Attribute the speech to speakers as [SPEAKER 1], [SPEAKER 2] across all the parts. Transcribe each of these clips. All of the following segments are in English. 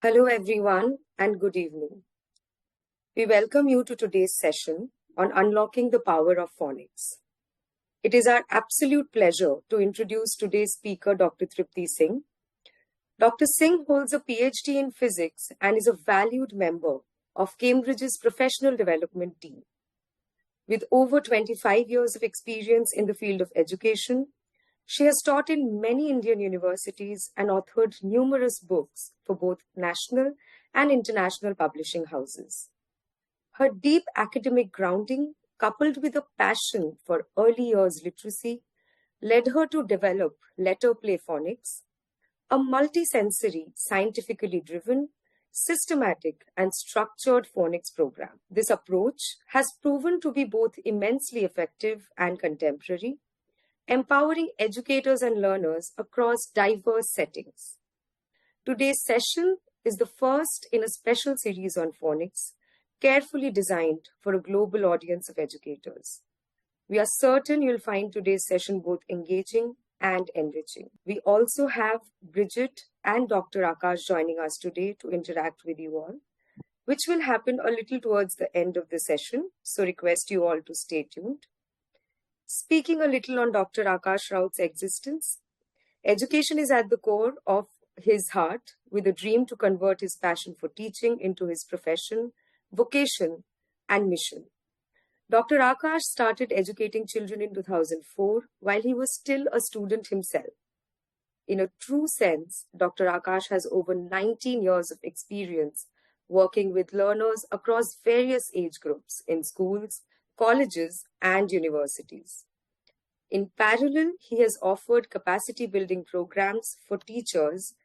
[SPEAKER 1] Hello, everyone, and good evening. We welcome you to today's session on unlocking the power of phonics. It is our absolute pleasure to introduce today's speaker, Dr. Tripti Singh. Dr. Singh holds a PhD in physics and is a valued member of Cambridge's professional development team. With over 25 years of experience in the field of education, she has taught in many Indian universities and authored numerous books for both national and international publishing houses. Her deep academic grounding, coupled with a passion for early years literacy, led her to develop letter play phonics, a multisensory, scientifically driven, systematic, and structured phonics program. This approach has proven to be both immensely effective and contemporary, empowering educators and learners across diverse settings. Today's session is the first in a special series on phonics, carefully designed for a global audience of educators. We are certain you'll find today's session both engaging and enriching. We also have Bridget and Dr. Akash joining us today to interact with you all, which will happen a little towards the end of the session, so request you all to stay tuned. Speaking a little on Dr. Akash Raut's existence, education is at the core of his heart, with a dream to convert his passion for teaching into his profession, vocation, and mission. Dr. Akash started educating children in 2004 while he was still a student himself. In a true sense, Dr. Akash has over 19 years of experience working with learners across various age groups in schools, colleges, and universities. In parallel, he has offered capacity building programs for teachers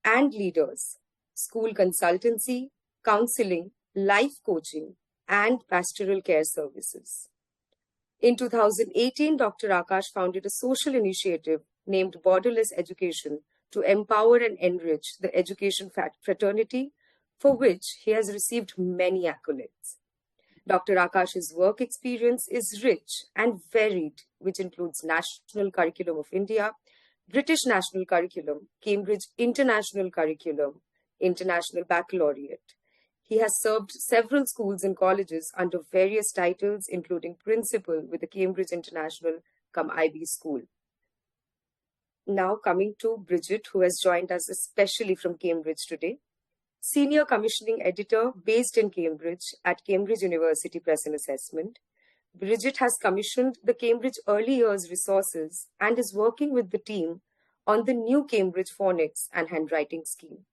[SPEAKER 1] and leaders, school consultancy, counseling, life coaching, and pastoral care services. In 2018, Dr. Akash founded a social initiative named Borderless Education to empower and enrich the education fraternity, for which he has received many accolades. Dr. Akash's work experience is rich and varied, which includes National Curriculum of India, British National Curriculum, Cambridge International Curriculum, International Baccalaureate. He has served several schools and colleges under various titles, including principal with the Cambridge International IB School. Now coming to Bridget, who has joined us especially from Cambridge today. Senior Commissioning Editor based in Cambridge at Cambridge University Press and Assessment. Bridget has commissioned the Cambridge Early Years Resources and is working with the team on the new Cambridge Phonics and Handwriting Scheme.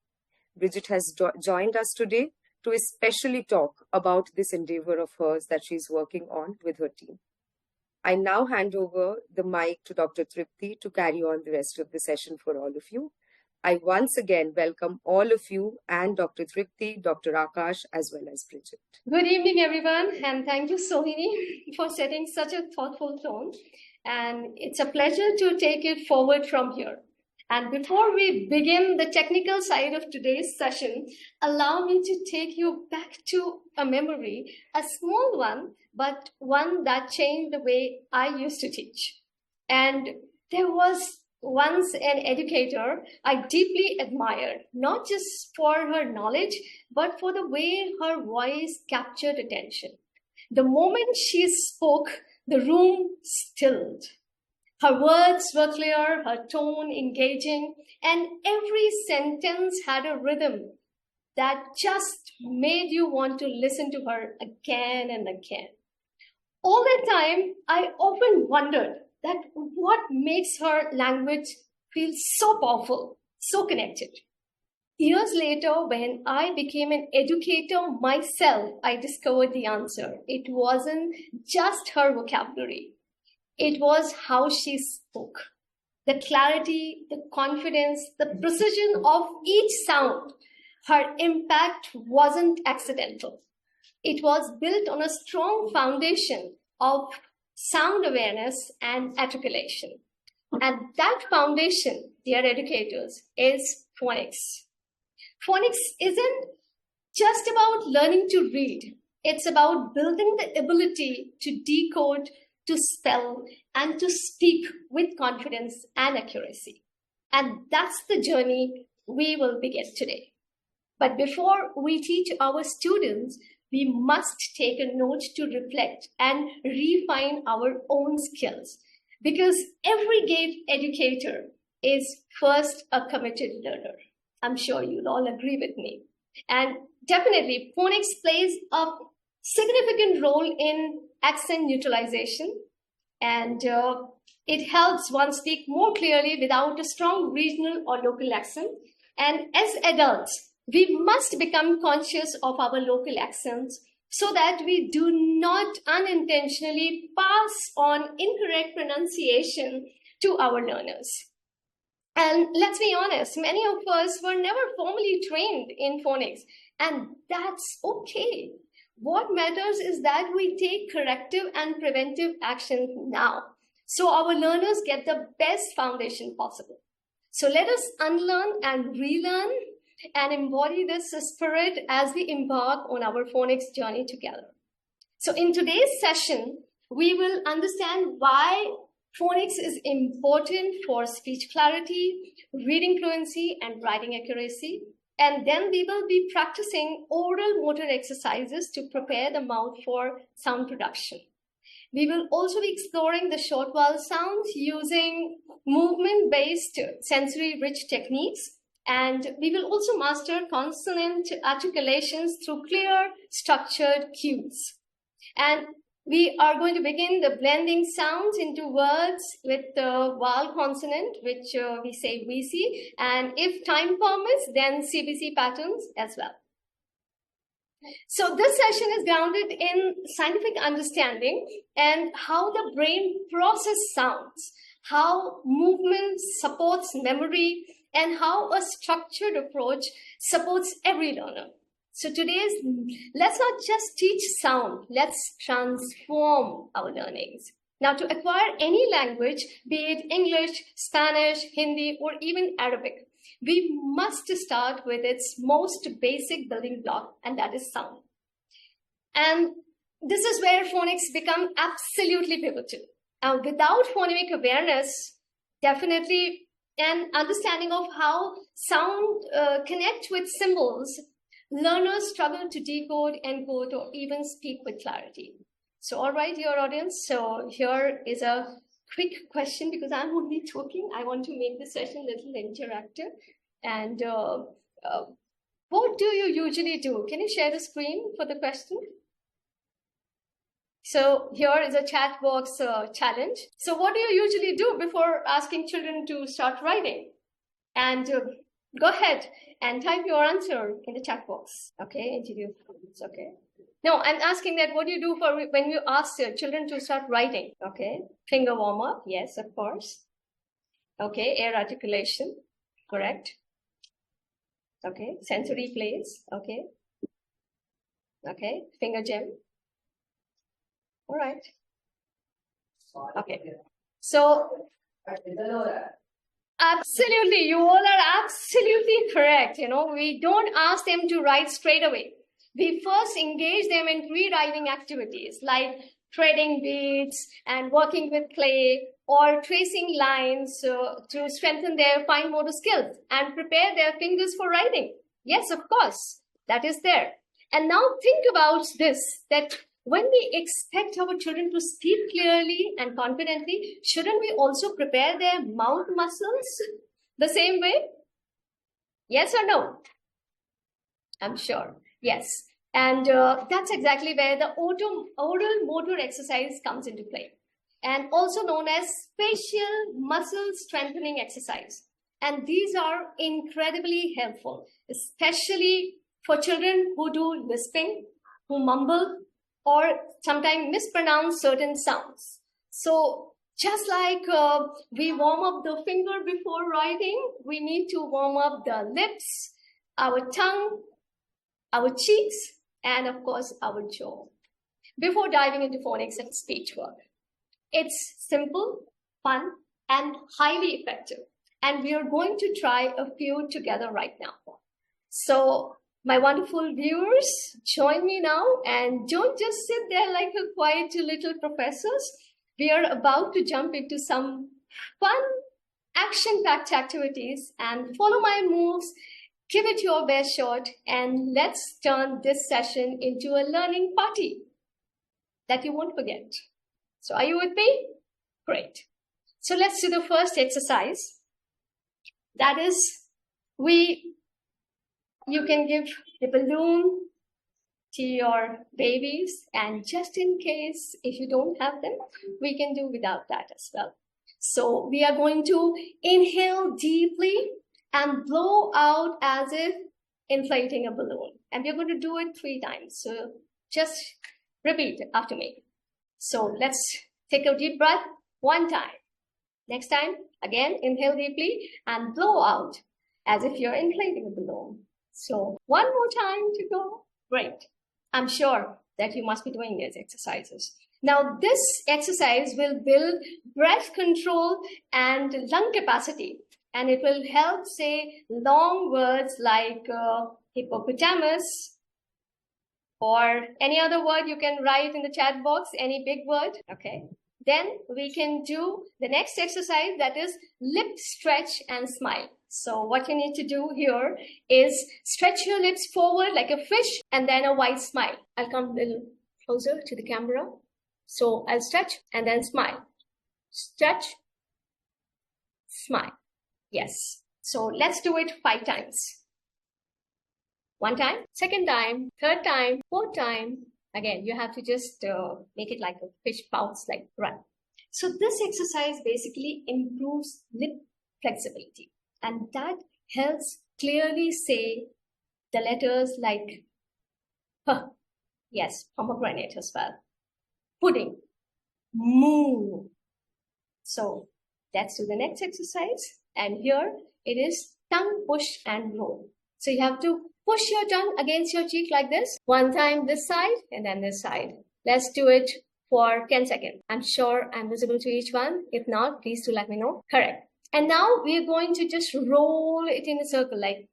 [SPEAKER 1] Bridget has joined us today to especially talk about this endeavor of hers that she's working on with her team. I now hand over the mic to Dr. Tripti to carry on the rest of the session for all of you. I once again welcome all of you and Dr. Tripti, Dr. Akash, as well as Bridget.
[SPEAKER 2] Good evening, everyone, and thank you, Sohini, for setting such a thoughtful tone. And it's a pleasure to take it forward from here. And before we begin the technical side of today's session, allow me to take you back to a memory, a small one, but one that changed the way I used to teach. And there was once an educator I deeply admired, not just for her knowledge, but for the way her voice captured attention. The moment she spoke, the room stilled. Her words were clear, her tone engaging, and every sentence had a rhythm that just made you want to listen to her again and again. All the time, I often wondered that what makes her language feel so powerful, so connected. Years later, when I became an educator myself, I discovered the answer. It wasn't just her vocabulary. It was how she spoke. The clarity, the confidence, the precision of each sound. Her impact wasn't accidental. It was built on a strong foundation of sound awareness and articulation. And that foundation, dear educators, is phonics. Phonics isn't just about learning to read. It's about building the ability to decode, to spell, and to speak with confidence and accuracy. And that's the journey we will begin today. But before we teach our students, we must take a note to reflect and refine our own skills. Because every great educator is first a committed learner. I'm sure you'll all agree with me. And definitely, phonics plays a significant role in accent neutralization, and it helps one speak more clearly without a strong regional or local accent. And as adults, we must become conscious of our local accents so that we do not unintentionally pass on incorrect pronunciation to our learners. And let's be honest, many of us were never formally trained in phonics, and that's okay. What matters is that we take corrective and preventive action now, so our learners get the best foundation possible. So let us unlearn and relearn and embody this spirit as we embark on our phonics journey together. So in today's session, we will understand why phonics is important for speech clarity, reading fluency, and writing accuracy. And then we will be practicing oral motor exercises to prepare the mouth for sound production. We will also be exploring the short vowel sounds using movement-based sensory-rich techniques. And we will also master consonant articulations through clear, structured cues. And we are going to begin the blending sounds into words with the vowel consonant, which we say VC, and if time permits, then CBC patterns as well. So this session is grounded in scientific understanding and how the brain processes sounds, how movement supports memory, and how a structured approach supports every learner. So let's not just teach sound, let's transform our learnings. Now, to acquire any language, be it English, Spanish, Hindi, or even Arabic, we must start with its most basic building block, and that is sound. And this is where phonics become absolutely pivotal. Now, without phonemic awareness, definitely an understanding of how sound connect with symbols, learners struggle to decode, encode, or even speak with clarity. So, all right, your audience. So here is a quick question because I'm only talking. I want to make the session a little interactive. And what do you usually do? Can you share the screen for the question? So here is a chat box challenge. So what do you usually do before asking children to start writing? And go ahead and type your answer in the chat box. Okay, it's okay. No, I'm asking that what do you do for when you ask children to start writing? Okay, finger warm up. Yes, of course. Okay, air articulation. Correct. Okay, sensory plays. Okay. Okay, finger gem. All right. Okay. So absolutely, you all are absolutely correct. You know, we don't ask them to write straight away. We first engage them in rewriting activities like threading beads and working with clay or tracing lines to strengthen their fine motor skills and prepare their fingers for writing. Yes, of course, that is there. And now think about this, that when we expect our children to speak clearly and confidently, shouldn't we also prepare their mouth muscles the same way? Yes or no? I'm sure. Yes. And that's exactly where the oral motor exercise comes into play, and also known as facial muscle strengthening exercise. And these are incredibly helpful, especially for children who do lisping, who mumble, or sometimes mispronounce certain sounds. So just like we warm up the finger before writing, we need to warm up the lips, our tongue, our cheeks, and of course, our jaw before diving into phonics and speech work. It's simple, fun, and highly effective. And we are going to try a few together right now. So my wonderful viewers, join me now and don't just sit there like a quiet little professors. We are about to jump into some fun, action-packed activities and follow my moves give it your best shot, and let's turn this session into a learning party that you won't forget. So are you with me? Great. So let's do the first exercise. That is, you can give the balloon to your babies, and just in case if you don't have them, we can do without that as well. So we are going to inhale deeply and blow out as if inflating a balloon. And we're going to do it 3 times. So just repeat after me. So let's take a deep breath 1 time. Next time, again, inhale deeply and blow out as if you're inflating a balloon. So 1 more time to go. Great. I'm sure that you must be doing these exercises. Now, this exercise will build breath control and lung capacity, and it will help say long words like hippopotamus, or any other word you can write in the chat box, any big word, okay? Then we can do the next exercise, that is lip stretch and smile. So what you need to do here is stretch your lips forward like a fish and then a wide smile. I'll come a little closer to the camera. So I'll stretch and then smile. Stretch, smile. Yes. So let's do it 5 times. 1 time, 2nd time, 3rd time, 4th time. Again, you have to just make it like a fish bounce, like run. So this exercise basically improves lip flexibility, and that helps clearly say the letters like huh. Yes, pomegranate as well. Pudding, moo. So let's do the next exercise. And here it is tongue push and roll. So you have to push your tongue against your cheek like this. 1 time this side and then this side. Let's do it for 10 seconds. I'm sure I'm visible to each one. If not, please do let me know. Correct. And now we're going to just roll it in a circle like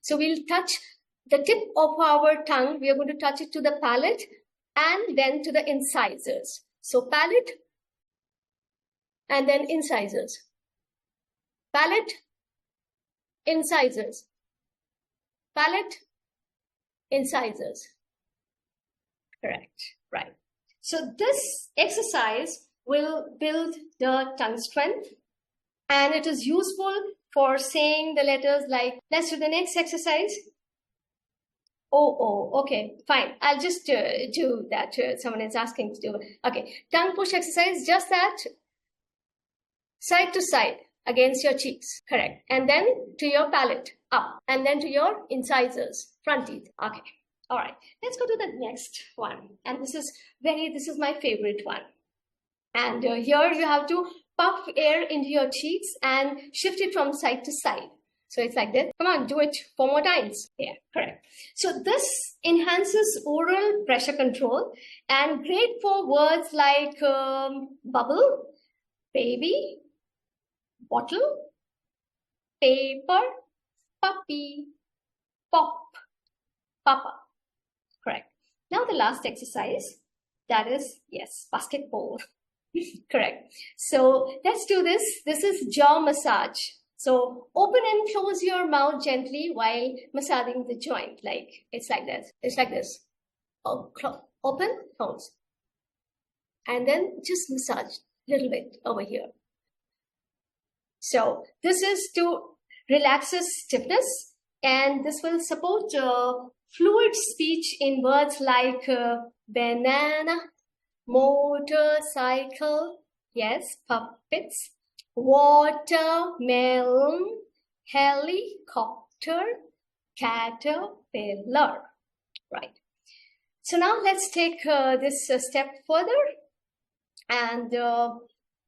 [SPEAKER 2] So we'll touch the tip of our tongue. We are going to touch it to the palate and then to the incisors. So palate and then incisors. Palate, incisors. Palate, incisors. Correct. Right. So this exercise will build the tongue strength, and it is useful for saying the letters like, let's do the next exercise. Okay, fine. I'll just do that. Someone is asking to do. Okay, tongue push exercise, just that. Side to side against your cheeks. Correct. And then to your palate, up. And then to your incisors, front teeth. Okay. All right. Let's go to the next one. And this is my favorite one. And here you have to puff air into your cheeks and shift it from side to side. So it's like this. Come on, do it 4 more times. Yeah, correct. So this enhances oral pressure control and great for words like bubble, baby, bottle, paper, puppy, pop, papa. Correct. Now the last exercise, that is, yes, basketball. Correct. So let's do this. This is jaw massage. So open and close your mouth gently while massaging the joint. Like it's like this. It's like this. Open, close. And then just massage a little bit over here. So this is to relax stiffness, and this will support fluid speech in words like banana, motorcycle, yes, puppets, watermelon, helicopter, caterpillar. Right. So now let's take this step further. And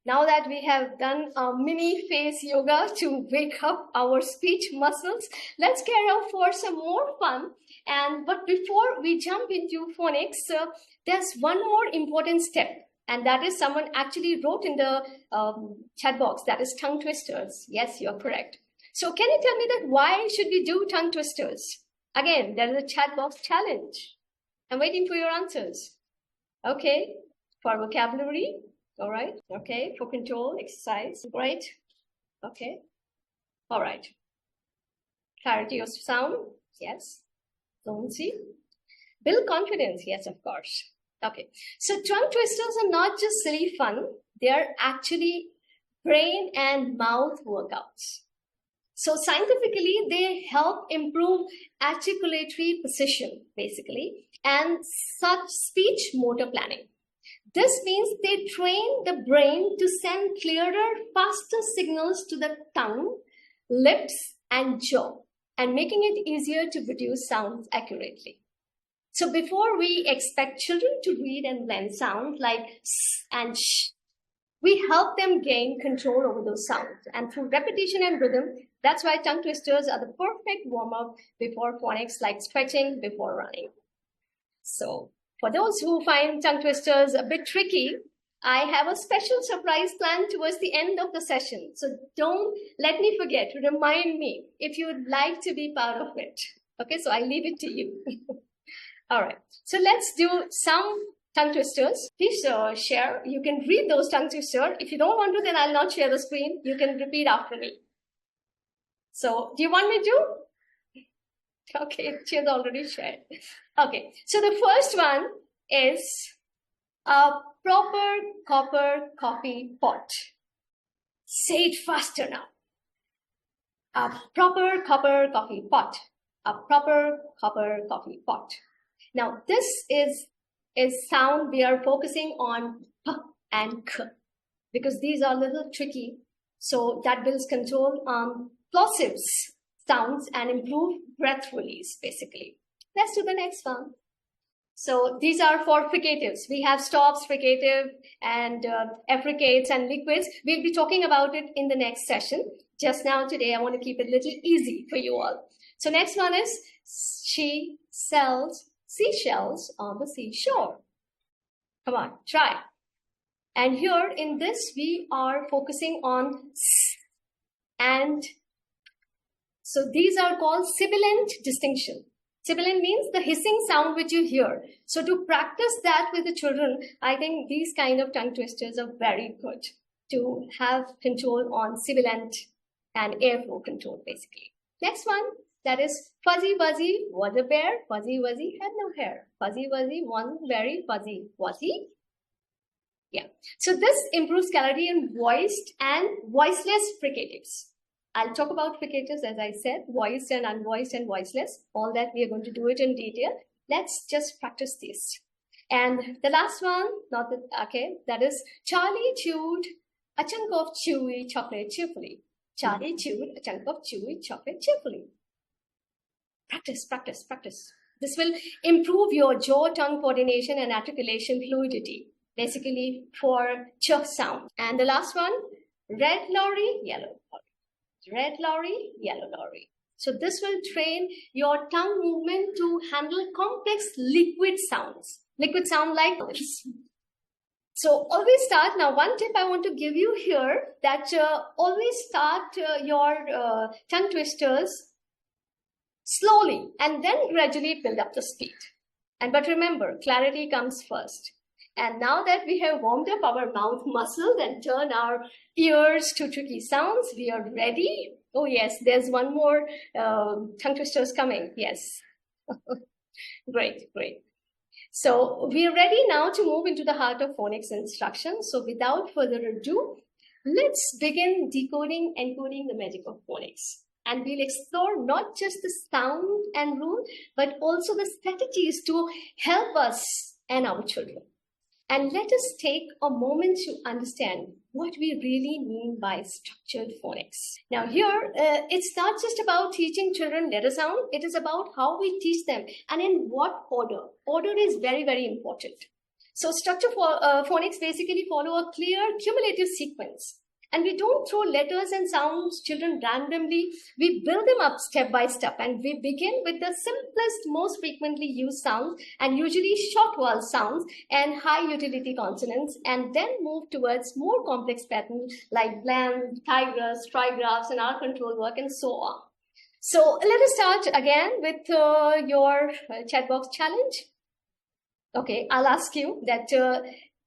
[SPEAKER 2] now that we have done a mini face yoga to wake up our speech muscles, let's gear up for some more fun. But before we jump into phonics, there's one more important step, and that is someone actually wrote in the chat box, that is tongue twisters. Yes, you're correct. So can you tell me that why should we do tongue twisters? Again, there is a chat box challenge. I'm waiting for your answers. Okay, for vocabulary. All right. Okay. For control, exercise. Great. Okay. All right. Clarity of sound, yes. Fluency. Build confidence, yes, of course. Okay, so tongue twisters are not just silly fun, they are actually brain and mouth workouts. So scientifically, they help improve articulatory precision, basically, and such speech motor planning. This means they train the brain to send clearer, faster signals to the tongue, lips, and jaw, and making it easier to produce sounds accurately. So before we expect children to read and blend sounds like s and sh, we help them gain control over those sounds. And through repetition and rhythm, that's why tongue twisters are the perfect warm-up before phonics, like stretching before running. So for those who find tongue twisters a bit tricky, I have a special surprise planned towards the end of the session. So don't let me forget, remind me if you'd like to be part of it. Okay, so I leave it to you. All right, so let's do some tongue twisters. Please share. You can read those tongue twisters. If you don't want to, then I'll not share the screen. You can repeat after me. So do you want me to? Okay, she has already shared. Okay, so the first one is a proper copper coffee pot. Say it faster now. A proper copper coffee pot. A proper copper coffee pot. Now this is sound we are focusing on p and k because these are a little tricky. So that builds control on plosives sounds and improve breath release, basically. Let's do the next one. So these are for fricatives. We have stops, fricative, and effricates and liquids. We'll be talking about it in the next session. Just now today, I want to keep it a little easy for you all. So next one is she sells seashells on the seashore. Come on, try. And here in this, we are focusing on s and so these are called sibilant distinction. Sibilant means the hissing sound which you hear. So to practice that with the children, I think these kind of tongue twisters are very good to have control on sibilant and airflow control, basically. Next one, that is Fuzzy Wuzzy was a bear. Fuzzy Wuzzy had no hair. Fuzzy Wuzzy was very fuzzy. Was he? Yeah. So this improves clarity in voiced and voiceless fricatives. I'll talk about fricatives, as I said, voiced and unvoiced and voiceless. All that we are going to do it in detail. Let's just practice this. And the last one, that is Charlie chewed a chunk of chewy chocolate cheerfully. Charlie chewed a chunk of chewy chocolate cheerfully. Practice, practice, practice. This will improve your jaw-tongue coordination and articulation fluidity, basically for ch sound. And the last one, red lorry, yellow lorry. Red lorry, yellow lorry. So this will train your tongue movement to handle complex liquid sounds. Liquid sound like this. So always start. Now one tip I want to give you here, that always start your tongue twisters slowly and then gradually build up the speed. But remember, clarity comes first. And now that we have warmed up our mouth muscles and turned our ears to tricky sounds, we are ready. Oh yes, there's one more tongue twisters coming. Yes. Great, great. So we are ready now to move into the heart of phonics instruction. So without further ado, let's begin decoding, encoding the magic of phonics. And we'll explore not just the sound and rule, but also the strategies to help us and our children. And let us take a moment to understand what we really mean by structured phonics. Now here, it's not just about teaching children letter sound, it is about how we teach them and in what order. Order is very, very important. So structured phonics basically follow a clear cumulative sequence. And we don't throw letters and sounds children randomly. We build them up step by step. And we begin with the simplest, most frequently used sounds, and usually short vowel sounds and high utility consonants, and then move towards more complex patterns like blend, tigraphs, trigraphs, and our control work, and so on. So let us start again with your chat box challenge. Okay, I'll ask you that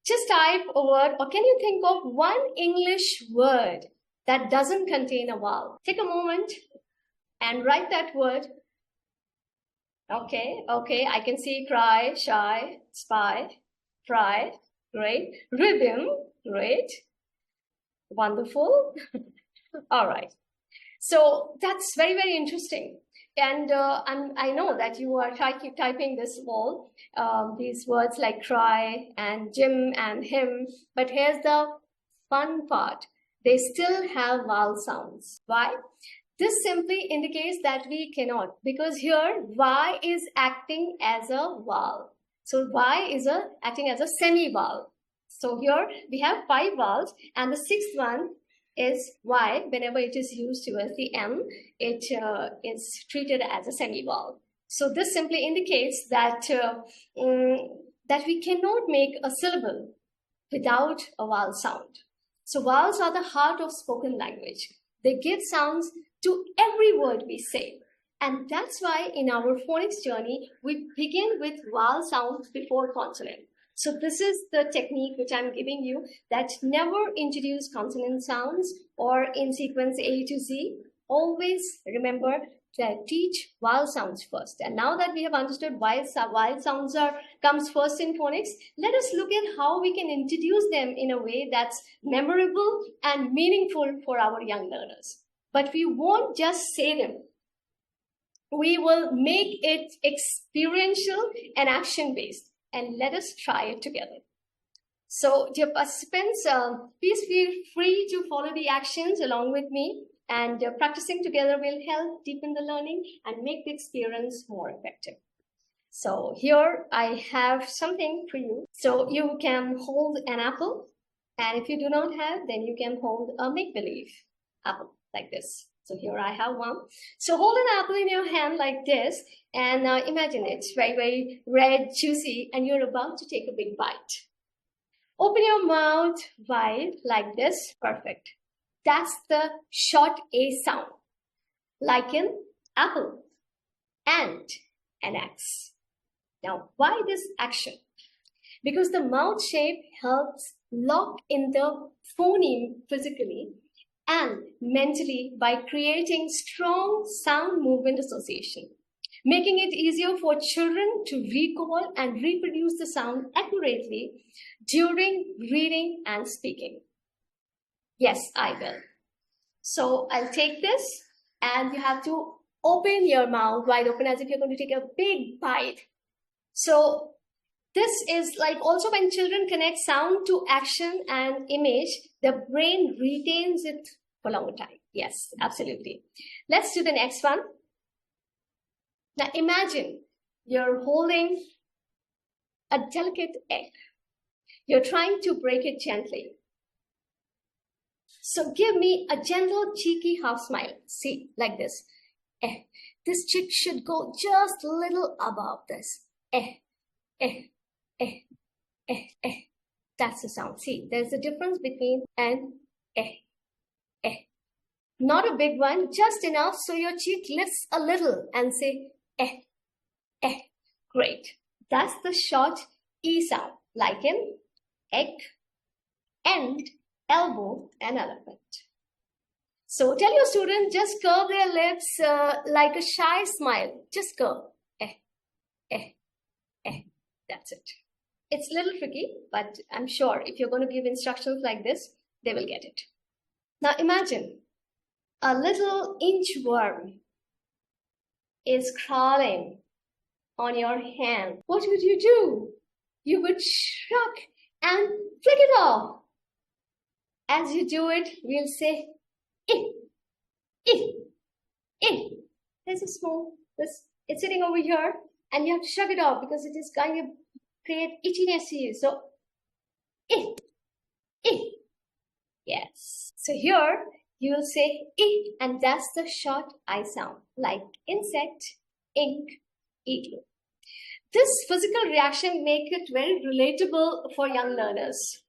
[SPEAKER 2] just type a word, or can you think of one English word that doesn't contain a vowel? Take a moment and write that word. Okay, I can see cry, shy, spy, try, great, rhythm, great, wonderful. All right. So that's very, very interesting. And I know that you are typing this all, these words like cry and Jim and him. But here's the fun part. They still have vowel sounds. Why? This simply indicates that we cannot, because here Y is acting as a vowel. So Y is acting as a semi-vowel. So here we have 5 vowels, and the 6th one is Y. Whenever it is used towards the M, it is treated as a semi-vowel. So this simply indicates that that we cannot make a syllable without a vowel sound. So vowels are the heart of spoken language. They give sounds to every word we say. And that's why in our phonics journey, we begin with vowel sounds before consonant. So this is the technique which I'm giving you, that never introduce consonant sounds or in sequence A to Z. Always remember to teach vowel sounds first. And now that we have understood why vowel sounds comes first in phonics, let us look at how we can introduce them in a way that's memorable and meaningful for our young learners. But we won't just say them. We will make it experiential and action-based. And let us try it together. So, dear participants, please feel free to follow the actions along with me, and practicing together will help deepen the learning and make the experience more effective. So here I have something for you. So you can hold an apple, and if you do not have, then you can hold a make-believe apple like this. So here I have one. So hold an apple in your hand like this, and imagine it's very, very red, juicy, and you're about to take a big bite. Open your mouth wide like this. Perfect. That's the short A sound, like in apple, and an X. Now, why this action? Because the mouth shape helps lock in the phoneme physically and mentally by creating strong sound movement association, making it easier for children to recall and reproduce the sound accurately during reading and speaking. Yes, I will. So I'll take this, and you have to open your mouth wide open as if you're going to take a big bite. So this is like also when children connect sound to action and image, the brain retains it for a longer time. Yes, absolutely. Let's do the next one. Now imagine you're holding a delicate egg. You're trying to break it gently. So give me a gentle, cheeky half smile. See, like this. This cheek should go just a little above this. That's the sound. See, there's a difference between an Not a big one, just enough so your cheek lifts a little and say Great. That's the short E sound, like in egg, end, elbow, and elephant. So tell your students, just curve their lips like a shy smile. Just curve. That's it. It's a little tricky, but I'm sure if you're going to give instructions like this, they will get it. Now imagine a little inchworm is crawling on your hand. What would you do? You would shrug and flick it off. As you do it, we'll say, There's a small, it's sitting over here, and you have to shrug it off because it is going to create itchiness to you. So, yes. So here, you will say and that's the short I sound, like insect, ink, igloo. This physical reaction makes it very relatable for young learners,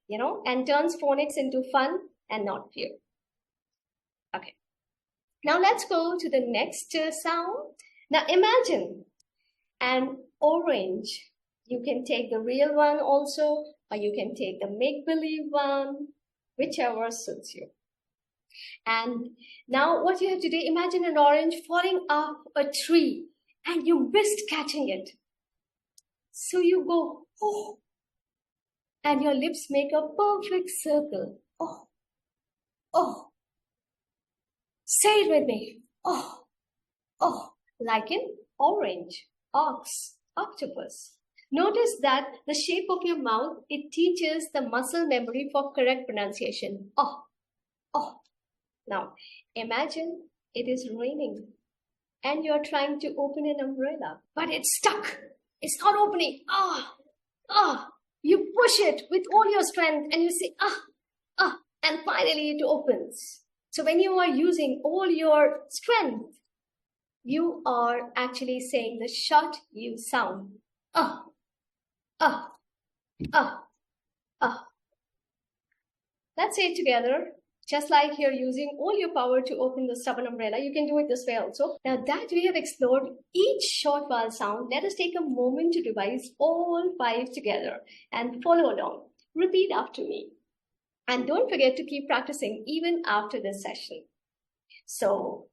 [SPEAKER 2] and turns phonics into fun and not fear. Okay. Now let's go to the next sound. Now imagine an orange. You can take the real one also, or you can take the make-believe one, whichever suits you. And now what you have to do, imagine an orange falling off a tree and you missed catching it. So you go, oh, and your lips make a perfect circle. Oh, oh. Say it with me. Oh, oh, like an orange, ox, octopus. Notice that the shape of your mouth, it teaches the muscle memory for correct pronunciation. Oh, oh. Now, imagine it is raining and you're trying to open an umbrella, but it's stuck. It's not opening. You push it with all your strength and you say, and finally it opens. So when you are using all your strength, you are actually saying the short U sound. Let's say it together. Just like you're using all your power to open the stubborn umbrella, you can do it this way also. Now that we have explored each short vowel sound, let us take a moment to revise all 5 together and follow along. Repeat after me. And don't forget to keep practicing even after this session. So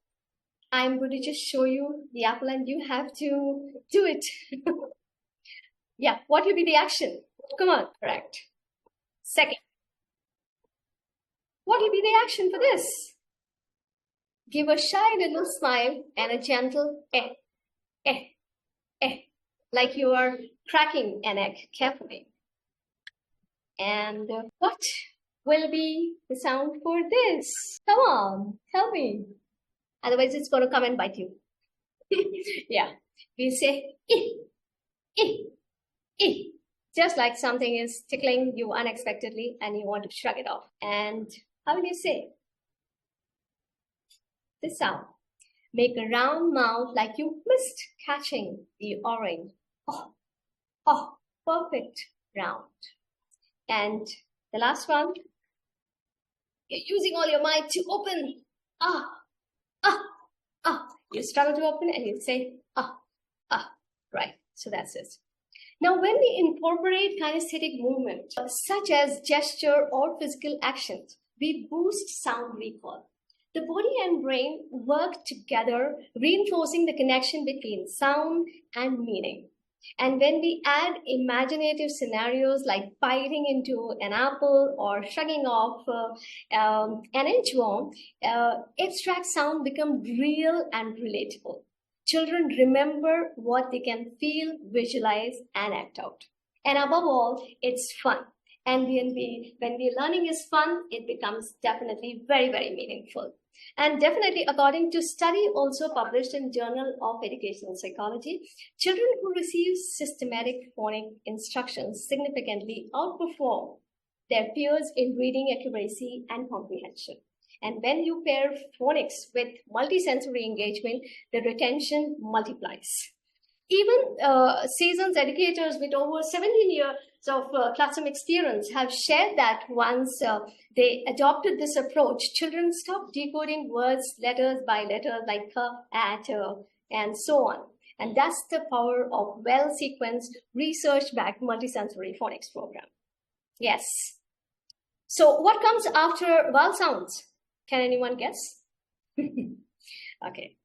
[SPEAKER 2] I'm going to just show you the apple and you have to do it. Yeah, what will be the action? Come on, correct. Second. What will be the action for this? Give a shy little smile and a gentle like you are cracking an egg carefully. And what will be the sound for this? Come on, tell me. Otherwise, it's going to come and bite you. Yeah, we say just like something is tickling you unexpectedly and you want to shrug it off. And how will you say this sound? Make a round mouth like you missed catching the orange. Oh, perfect round. And the last one, you're using all your might to open. You struggle to open and you say, right. So that's it. Now, when we incorporate kinesthetic movement, such as gesture or physical actions, we boost sound recall. The body and brain work together, reinforcing the connection between sound and meaning. And when we add imaginative scenarios like biting into an apple or shrugging off an inchworm, abstract sound becomes real and relatable. Children remember what they can feel, visualize, and act out. And above all, it's fun. And when the learning is fun, it becomes definitely very, very meaningful. And definitely, according to study also published in Journal of Educational Psychology, children who receive systematic phonic instructions significantly outperform their peers in reading accuracy and comprehension. And when you pair phonics with multisensory engagement, the retention multiplies. Even seasoned educators with over 17 years of classroom experience have shared that once they adopted this approach, children stopped decoding words letters by letters like at, and so on. And that's the power of well-sequenced, research-backed multisensory phonics program. Yes. So what comes after vowel sounds? Can anyone guess? Okay.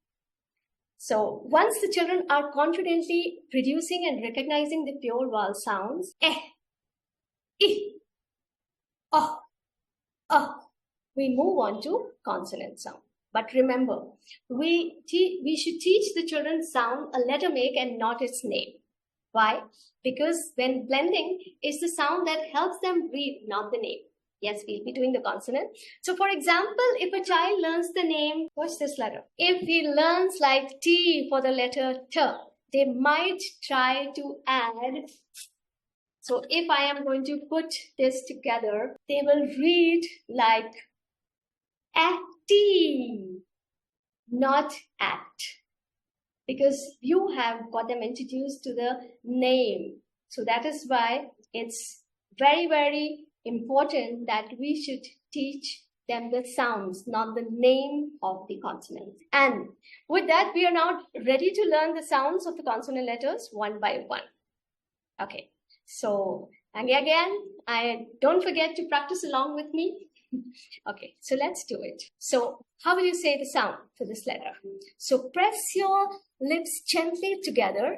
[SPEAKER 2] So once the children are confidently producing and recognizing the pure vowel sounds, we move on to consonant sound. But remember, we should teach the children sound a letter make and not its name. Why? Because when blending is the sound that helps them read, not the name. Yes, we'll be doing the consonant. So for example, if a child learns the name, what's this letter? If he learns like T for the letter T, they might try to add. So if I am going to put this together, they will read like T, not at. Because you have got them introduced to the name. So that is why it's very, very important that we should teach them the sounds, not the name of the consonants. And with that, we are now ready to learn the sounds of the consonant letters one by one. Okay, so and again, don't forget to practice along with me. Okay, so let's do it. So how will you say the sound for this letter? So press your lips gently together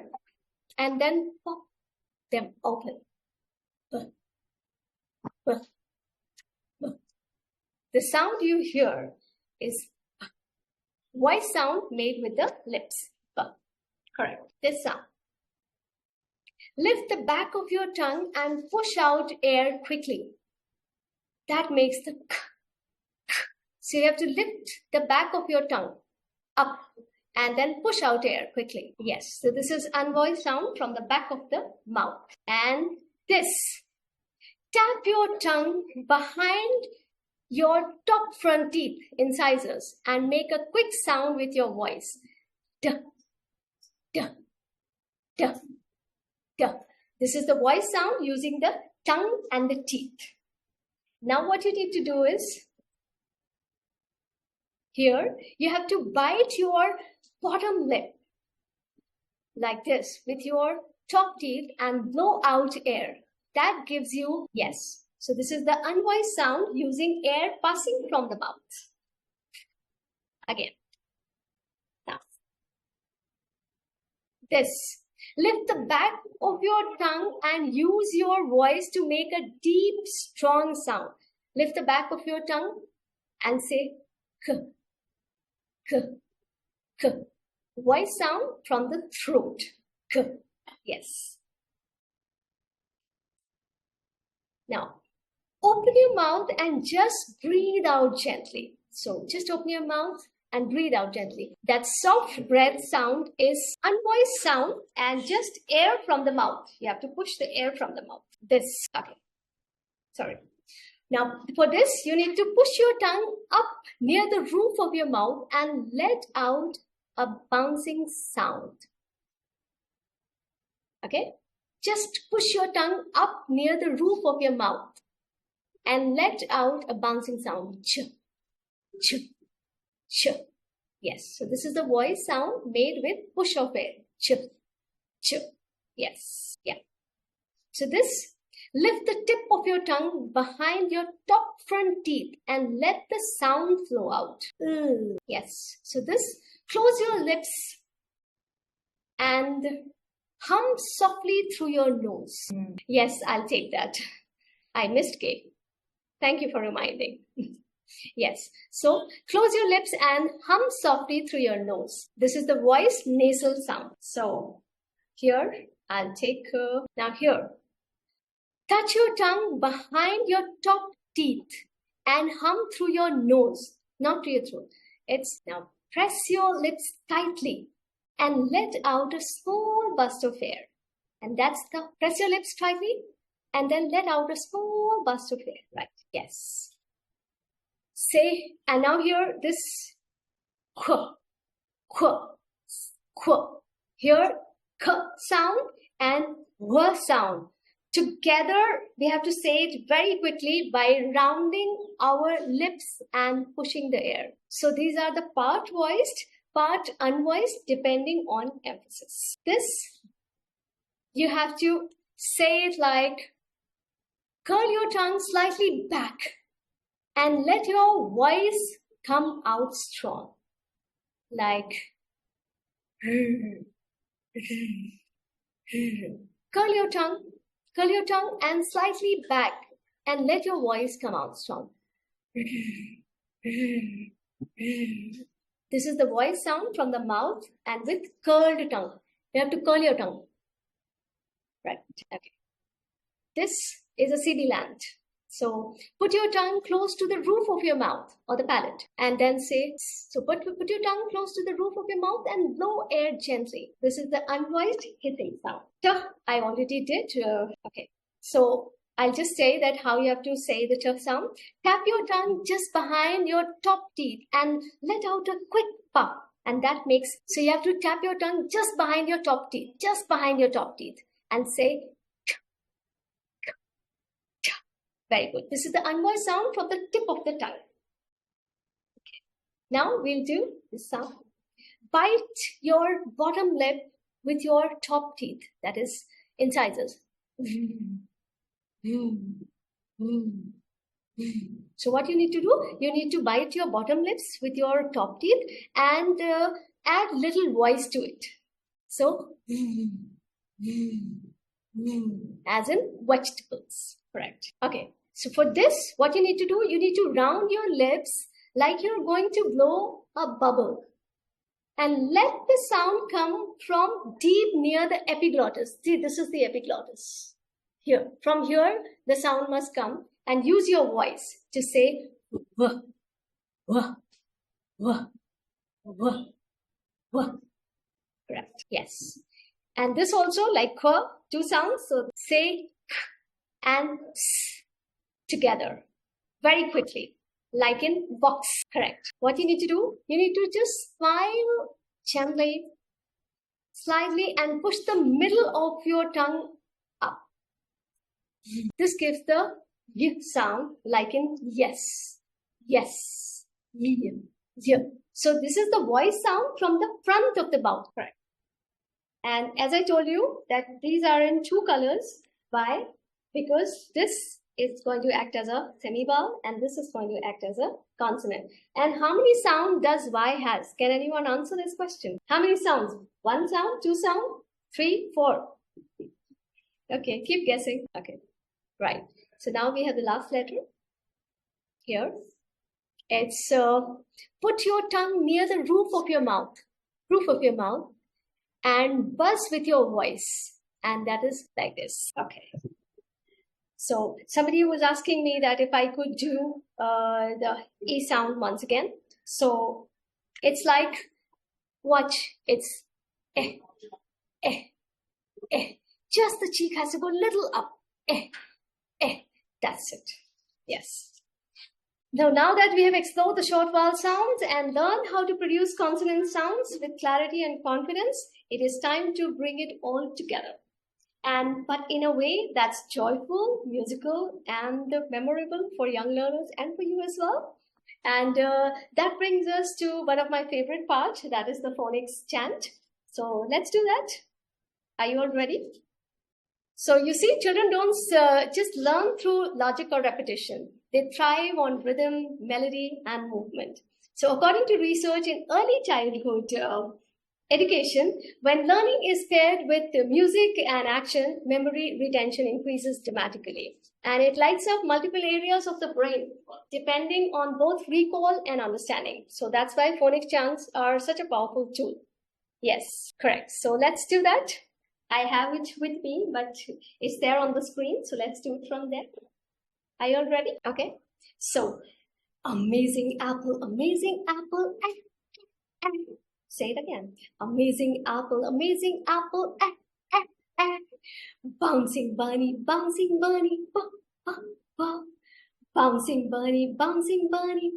[SPEAKER 2] and then pop them open. The sound you hear is voice sound made with the lips. Correct. This sound. Lift the back of your tongue and push out air quickly. That makes the k. So you have to lift the back of your tongue up and then push out air quickly. Yes. So this is unvoiced sound from the back of the mouth. And this. Tap your tongue behind your top front teeth incisors and make a quick sound with your voice. Duh, duh, duh, duh. This is the voice sound using the tongue and the teeth. Now what you need to do is, here you have to bite your bottom lip like this with your top teeth and blow out air. That gives you yes. So this is the unvoiced sound using air passing from the mouth. Again. Now. This. Lift the back of your tongue and use your voice to make a deep, strong sound. Lift the back of your tongue and say k, k, k. Voice sound from the throat. K. Yes. Now, open your mouth and just breathe out gently. So just open your mouth and breathe out gently. That soft breath sound is unvoiced sound and just air from the mouth. You have to push the air from the mouth. This, okay. Sorry. Now, for this, you need to push your tongue up near the roof of your mouth and let out a bouncing sound. Okay? Just push your tongue up near the roof of your mouth and let out a bouncing sound. Ch, ch, ch. Yes. So this is the voice sound made with push of air. Ch, ch. Yes. Yeah. So this, lift the tip of your tongue behind your top front teeth and let the sound flow out. Yes. So this, close your lips and hum softly through your nose. Yes, I'll take that. I missed K. Thank you for reminding. Yes. So close your lips and hum softly through your nose. This is the voice nasal sound. So here I'll take, now here. Touch your tongue behind your top teeth and hum through your nose, not through your throat. It's now press your lips tightly and let out a small burst of air. And that's the, press your lips tightly and then let out a small burst of air. Right, yes. Say, and now here, this, qu, qu, qu. Here, k sound and w sound. Together, we have to say it very quickly by rounding our lips and pushing the air. So these are the part voiced, part unvoiced, depending on emphasis. This, you have to say it like, curl your tongue slightly back and let your voice come out strong. Like, curl your tongue and slightly back and let your voice come out strong. This is the voice sound from the mouth and with curled tongue. You have to curl your tongue. Right, okay. This is a sibilant. So put your tongue close to the roof of your mouth or the palate and then say, so put your tongue close to the roof of your mouth and blow air gently. This is the unvoiced hissing sound. I already did. Okay. So I'll just say that how you have to say the ch sound. Tap your tongue just behind your top teeth and let out a quick puff. And that makes, so you have to tap your tongue just behind your top teeth, and say, very good. This is the unvoiced sound from the tip of the tongue. Okay. Now we'll do this sound. Bite your bottom lip with your top teeth, that is incisors. So what you need to do, you need to bite your bottom lips with your top teeth and add little voice to it. So, as in vegetables. Correct. Okay. So for this, what you need to do, you need to round your lips like you're going to blow a bubble. And let the sound come from deep near the epiglottis. See, this is the epiglottis. Here. From here, the sound must come. And use your voice to say, wah, wah, wah, wah, wah. Correct. Yes. And this also, like two sounds. So say and s together very quickly, like in box. Correct. What you need to do, you need to just smile gently, slightly, and push the middle of your tongue up. This gives the y sound, like in yes, yes, yeah, yeah. So this is the voice sound from the front of the mouth. Correct. And as I told you that these are in two colors. Why? Because this is going to act as a semi-vowel and this is going to act as a consonant. And how many sounds does Y has? Can anyone answer this question? How many sounds? One sound, two sound, three, four. Okay, keep guessing. Okay, right. So now we have the last letter here. It's put your tongue near the roof of your mouth, and buzz with your voice. And that is like this. Okay. So somebody was asking me that if I could do the E sound once again. So it's like, watch, it's eh, eh, eh. Just the cheek has to go a little up. Eh, eh. That's it. Yes. Now that we have explored the short vowel sounds and learned how to produce consonant sounds with clarity and confidence, it is time to bring it all together. But in a way that's joyful, musical, and memorable for young learners and for you as well. And that brings us to one of my favorite parts, that is the phonics chant. So let's do that. Are you all ready? So you see, children don't just learn through logic or repetition. They thrive on rhythm, melody, and movement. So according to research in early childhood education, when learning is paired with music and action, memory retention increases dramatically. And it lights up multiple areas of the brain, depending on both recall and understanding. So that's why phonics chants are such a powerful tool. Yes, correct. So let's do that. I have it with me, but it's there on the screen. So let's do it from there. Are you all ready? Okay. So, amazing apple, amazing apple. Say it again. Amazing apple, amazing apple. Bouncing bunny, bouncing bunny. Bouncing bunny, bouncing bunny.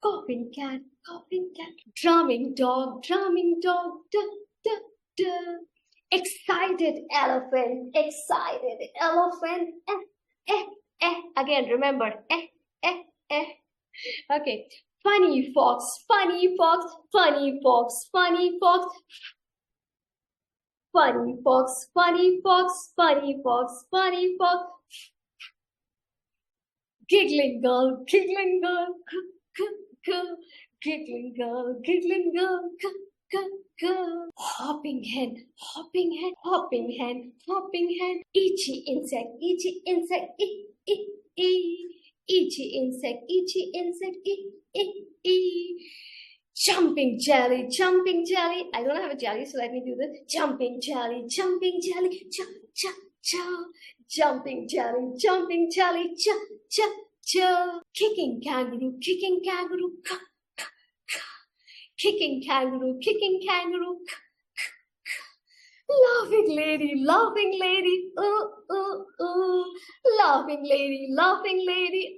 [SPEAKER 2] Coughing cat, coughing cat. Drumming dog, drumming dog. Excited elephant, excited elephant. Again, remember. Okay. Funny fox, funny fox, funny fox, funny fox. Funny fox, funny fox, funny fox, funny fox. Giggling girl, giggling girl. Giggling girl, giggling girl. Hopping hen, hopping hen, hopping hen, hopping hen. Itchy insect, itchy insect, itchy insect, itchy insect, jumping jelly, jumping jelly. I don't have a jelly, so let me do this. Jumping jelly, jumping jelly, jumping jelly, jumping jelly, kicking kangaroo, kicking kangaroo. Kicking kangaroo, kicking kangaroo. Laughing lady, laughing lady. Laughing lady, laughing lady.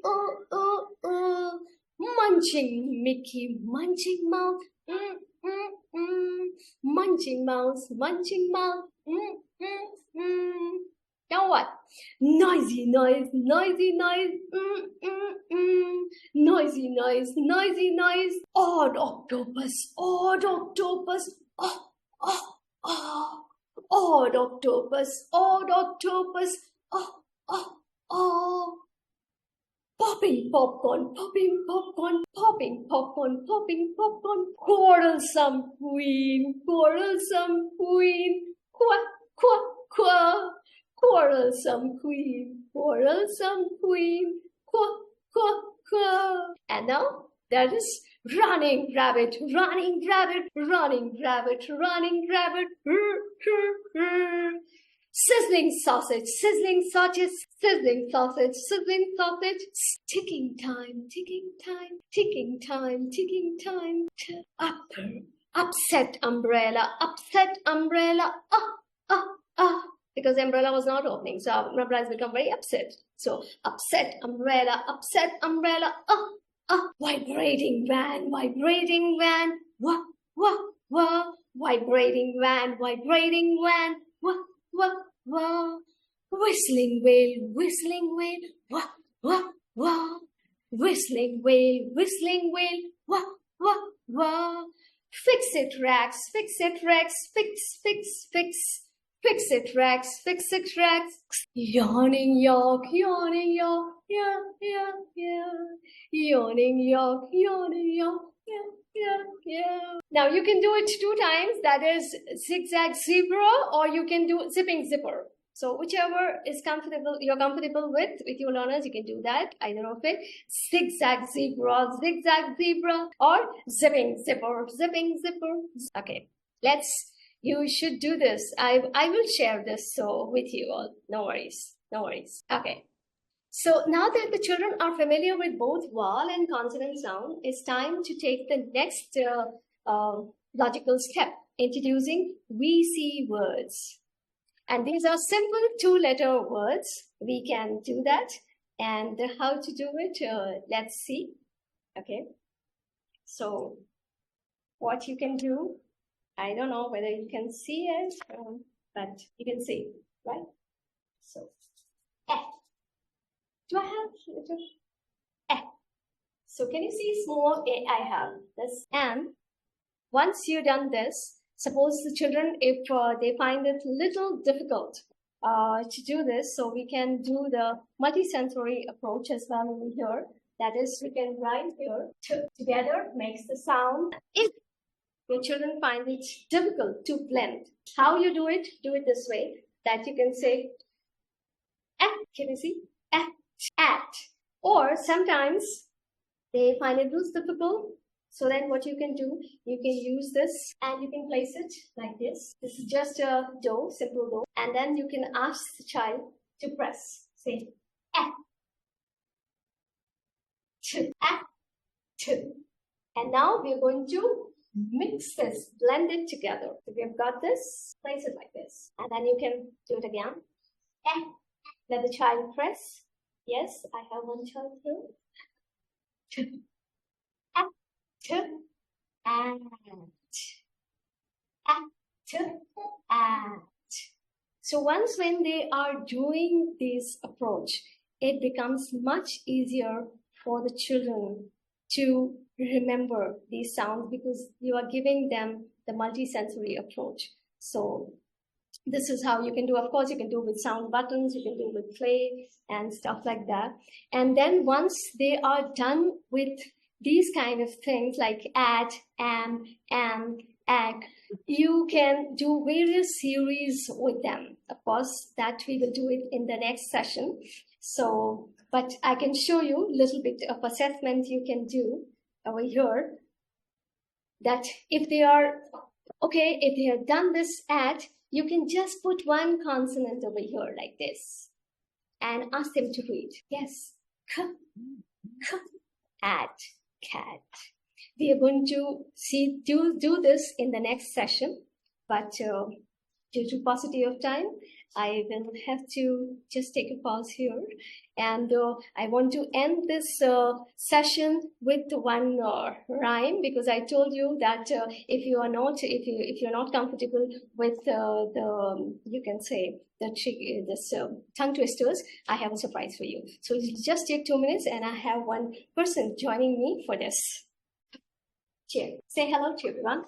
[SPEAKER 2] Munching Mickey, munching mouse. Munching mouse, munching mouse. Now what? Noisy noise, noisy noise. Noisy noise, noisy noise. Odd octopus, odd octopus. Odd octopus, odd octopus. popping popcorn, popping popcorn, popping popcorn, popping popcorn, quarrelsome queen, quarrelsome queen, quack, quack, quack, quarrelsome queen, quack, quack, quack. And now there is running rabbit, running rabbit, running rabbit, running rabbit. Sizzling sausage, sizzling sausage, sizzling sausage, sizzling sausage. Ticking time, ticking time, ticking time, ticking time. Upset umbrella, because the umbrella was not opening, so umbrella has become very upset. So upset umbrella, vibrating van, wah, wah, wah, vibrating van, wah, wah, wah, whistling whale, wah, wah, wah, whistling whale, wah, wah, wah. Fix it, Rex, fix it, Rex, fix it, Rex, fix it, Rex. Yawning York, yeah. Yawning York, yeah. Now you can do it 2 times, that is zigzag zebra, or you can do zipping zipper. So whichever is comfortable, you're comfortable with your learners, you can do that, either of it. Zigzag zebra, or zipping zipper. Okay, you should do this. I will share this with you all. No worries. Okay. So now that the children are familiar with both vowel and consonant sound, it's time to take the next logical step, introducing we see words. And these are simple 2-letter words. We can do that. And how to do it, let's see. Okay. So what you can do, I don't know whether you can see it, but you can see, right? So, do I have So can you see small a? I have this. And once you've done this, suppose the children, if they find it little difficult to do this, so we can do the multisensory approach as well over here. That is, we can write here, together makes the sound. If your children find it difficult to blend, how you do it this way, that you can say, can you see? At. Or sometimes they find it difficult. So then what you can do, you can use this and you can place it like this. This is just a do, simple do. And then you can ask the child to press. Say, And now we're going to mix this, blend it together. So we have got this, place it like this. And then you can do it again. Let the child press. Yes, I have one child here. And. So once when they are doing this approach, it becomes much easier for the children to remember these sounds because you are giving them the multisensory approach. So this is how you can do. Of course, you can do with sound buttons, you can do with play and stuff like that. And then once they are done with these kind of things like at, and, ag, you can do various series with them. Of course, that we will do it in the next session. So, but I can show you a little bit of assessment you can do over here. That if they are, okay, if they have done this at, you can just put one consonant over here like this and ask them to read. Yes, at, cat. We are going to do this in the next session, but due to paucity of time, I will have to just take a pause here. And I want to end this session with one rhyme, because I told you that if you're not comfortable with you can say this tongue twisters, I have a surprise for you. So just take 2 minutes, and I have one person joining me for this. Cheer. Say hello to everyone.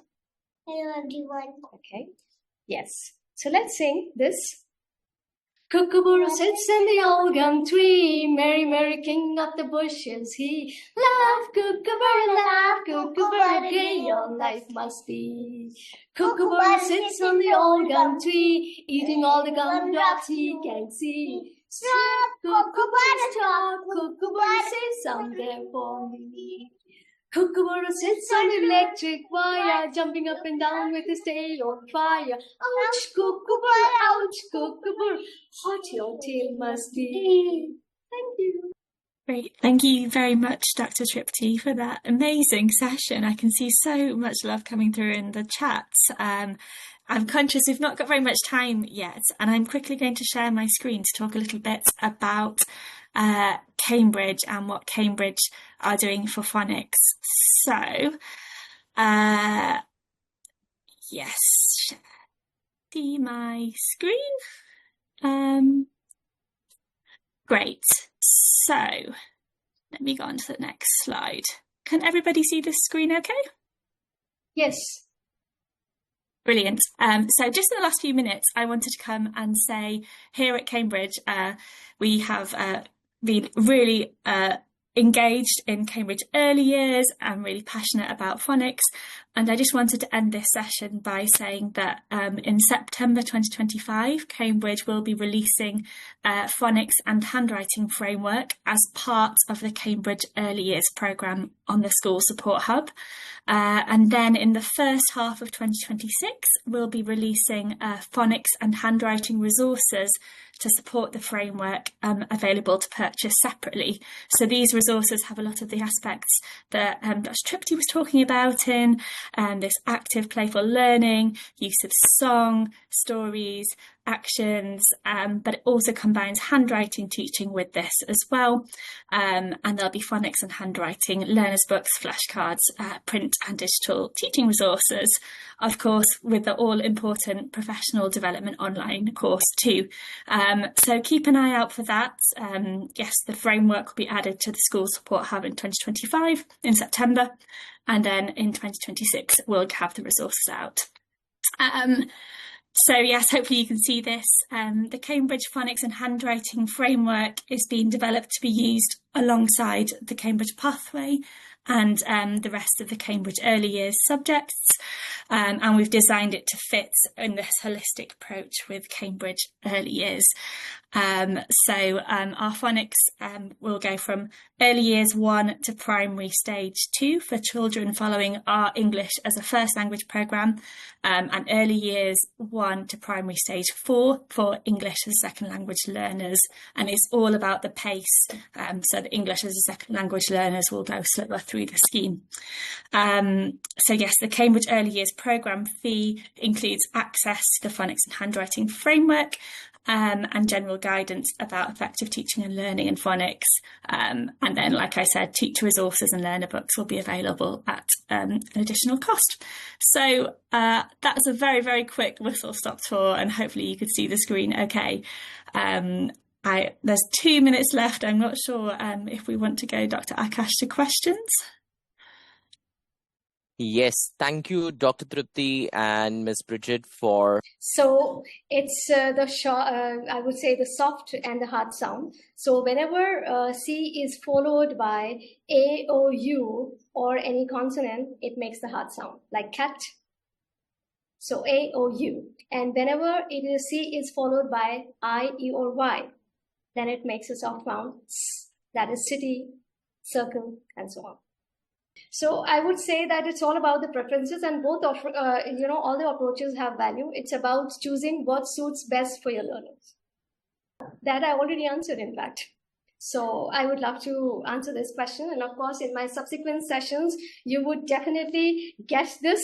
[SPEAKER 3] Hello, everyone.
[SPEAKER 2] Okay. Yes. So let's sing this. Kookaburra sits in the old gum tree, merry, merry king of the bushes he. Laugh, kookaburra, gay your life must be. Kookaburra sits on the old gum tree, eating all the gumdrops he can see. Stop, kookaburra, stop, kookaburra, say something for me. Kookaburra sits on the electric wire, jumping up and down with his tail on fire. Ouch, kookaburra, hot your tail must be. Thank you.
[SPEAKER 3] Great. Thank you very much, Dr. Tripti, for that amazing session. I can see so much love coming through in the chats. I'm conscious we've not got very much time yet, and I'm quickly going to share my screen to talk a little bit about Cambridge and what Cambridge are doing for phonics. So, yes, see my screen. Great. So, let me go on to the next slide. Can everybody see this screen okay?
[SPEAKER 2] Yes.
[SPEAKER 3] Brilliant. So just in the last few minutes, I wanted to come and say here at Cambridge, we have been really engaged in Cambridge early years and really passionate about phonics. And I just wanted to end this session by saying that in September 2025, Cambridge will be releasing phonics and handwriting framework as part of the Cambridge Early Years programme on the School Support Hub. And then in the first half of 2026, we'll be releasing phonics and handwriting resources to support the framework available to purchase separately. So these resources have a lot of the aspects that Dr. Tripti was talking about in this active, playful learning, use of song, stories, actions, but it also combines handwriting teaching with this as well. And there'll be phonics and handwriting, learners' books, flashcards, print and digital teaching resources, of course, with the all-important professional development online course too. So keep an eye out for that. Yes, the framework will be added to the School Support Hub in 2025 in September, and then in 2026 we'll have the resources out. So yes, hopefully you can see this. The Cambridge Phonics and Handwriting Framework is being developed to be used alongside the Cambridge Pathway and the rest of the Cambridge Early Years subjects. And we've designed it to fit in this holistic approach with Cambridge Early Years. So our phonics will go from Early Years 1 to Primary Stage 2 for children following our English as a First Language programme, and Early Years 1 to Primary Stage 4 for English as a Second Language learners. And it's all about the pace, so the English as a Second Language learners will go slower through the scheme. So yes, the Cambridge Early Years programme fee includes access to the phonics and handwriting framework, and general guidance about effective teaching and learning in phonics. And then, like I said, teacher resources and learner books will be available at an additional cost. So that's a very, very quick whistle-stop tour, and hopefully you could see the screen okay. There's 2 minutes left. I'm not sure if we want to go, Dr. Akash, to questions.
[SPEAKER 4] Yes, thank you, Dr. Tripti and Ms. Bridget for...
[SPEAKER 2] So it's I would say the soft and the hard sound. So whenever C is followed by A or U or any consonant, it makes the hard sound, like cat. So A or U. And whenever C is followed by I, E or Y, then it makes a soft sound, that is city, circle, and so on. So I would say that it's all about the preferences, and both of all the approaches have value. It's about choosing what suits best for your learners. That I already answered, in fact. So I would love to answer this question, and of course in my subsequent sessions you would definitely get this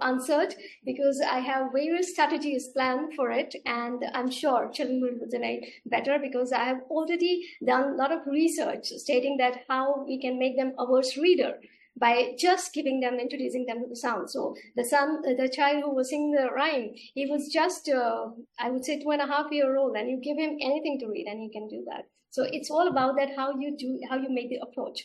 [SPEAKER 2] answered, because I have various strategies planned for it, and I'm sure children will resonate better, because I have already done a lot of research stating that how we can make them a verse reader by just introducing them to the sound. So the child who was singing the rhyme, he was just I would say 2.5-year old, and you give him anything to read and he can do that. So it's all about that, how you make the approach.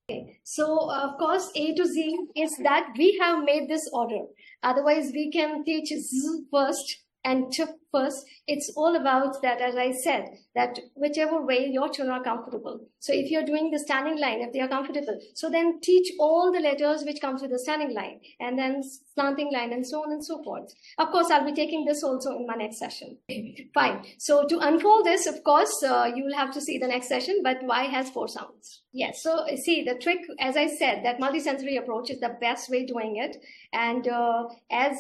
[SPEAKER 2] Okay. So of course A to Z is that we have made this order. Otherwise we can teach Z first and T first, it's all about that, as I said, that whichever way your children are comfortable. So if you're doing the standing line, if they are comfortable, so then teach all the letters which comes with the standing line, and then slanting line, and so on and so forth. Of course, I'll be taking this also in my next session. Fine. So to unfold this, of course, you will have to see the next session, but Y has 4 sounds. Yes. So see, the trick, as I said, that multisensory approach is the best way doing it. And as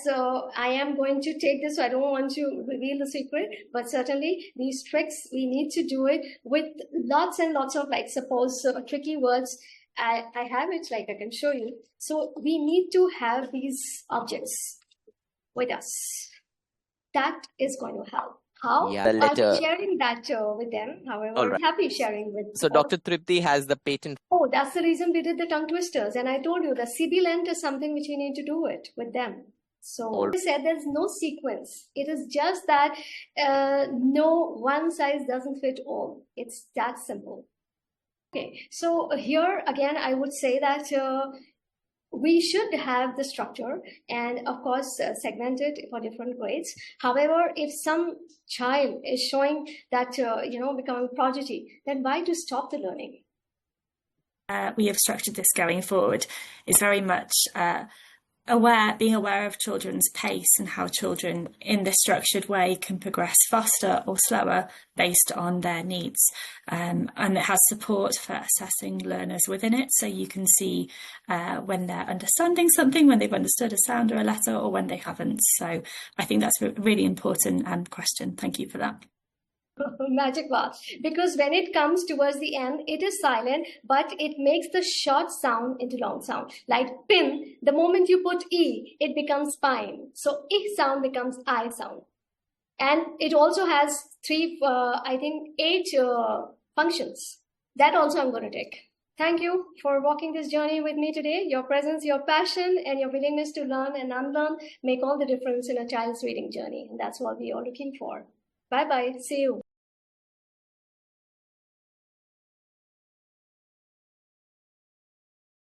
[SPEAKER 2] I am going to take this, so I don't want to reveal the secret, but certainly these tricks, we need to do it with lots and lots of, like, suppose tricky words. I have it, like I can show you. So we need to have these objects with us. That is going to help. How?
[SPEAKER 4] Yeah,
[SPEAKER 2] I'll be sharing that with them. However, I'm happy sharing with
[SPEAKER 4] So Dr. Tripti has the patent.
[SPEAKER 2] Oh, that's the reason we did the tongue twisters. And I told you the sibilant is something which we need to do it with them. So I said there's no sequence. It is just that no one size doesn't fit all. It's that simple. Okay, so here again, I would say that we should have the structure and of course segment it for different grades. However, if some child is showing that, becoming prodigy, then why to stop the learning?
[SPEAKER 3] We have structured this going forward is very much being aware of children's pace and how children in this structured way can progress faster or slower based on their needs. And it has support for assessing learners within it. So you can see when they're understanding something, when they've understood a sound or a letter, or when they haven't. So I think that's a really important question. Thank you for that.
[SPEAKER 2] Magic bar. Because when it comes towards the end, it is silent, but it makes the short sound into long sound. Like pin, the moment you put E, it becomes spine. So I sound becomes I sound. And it also has 8 functions. That also I'm going to take. Thank you for walking this journey with me today. Your presence, your passion, and your willingness to learn and unlearn make all the difference in a child's reading journey. And that's what we are looking for. Bye-bye. See you.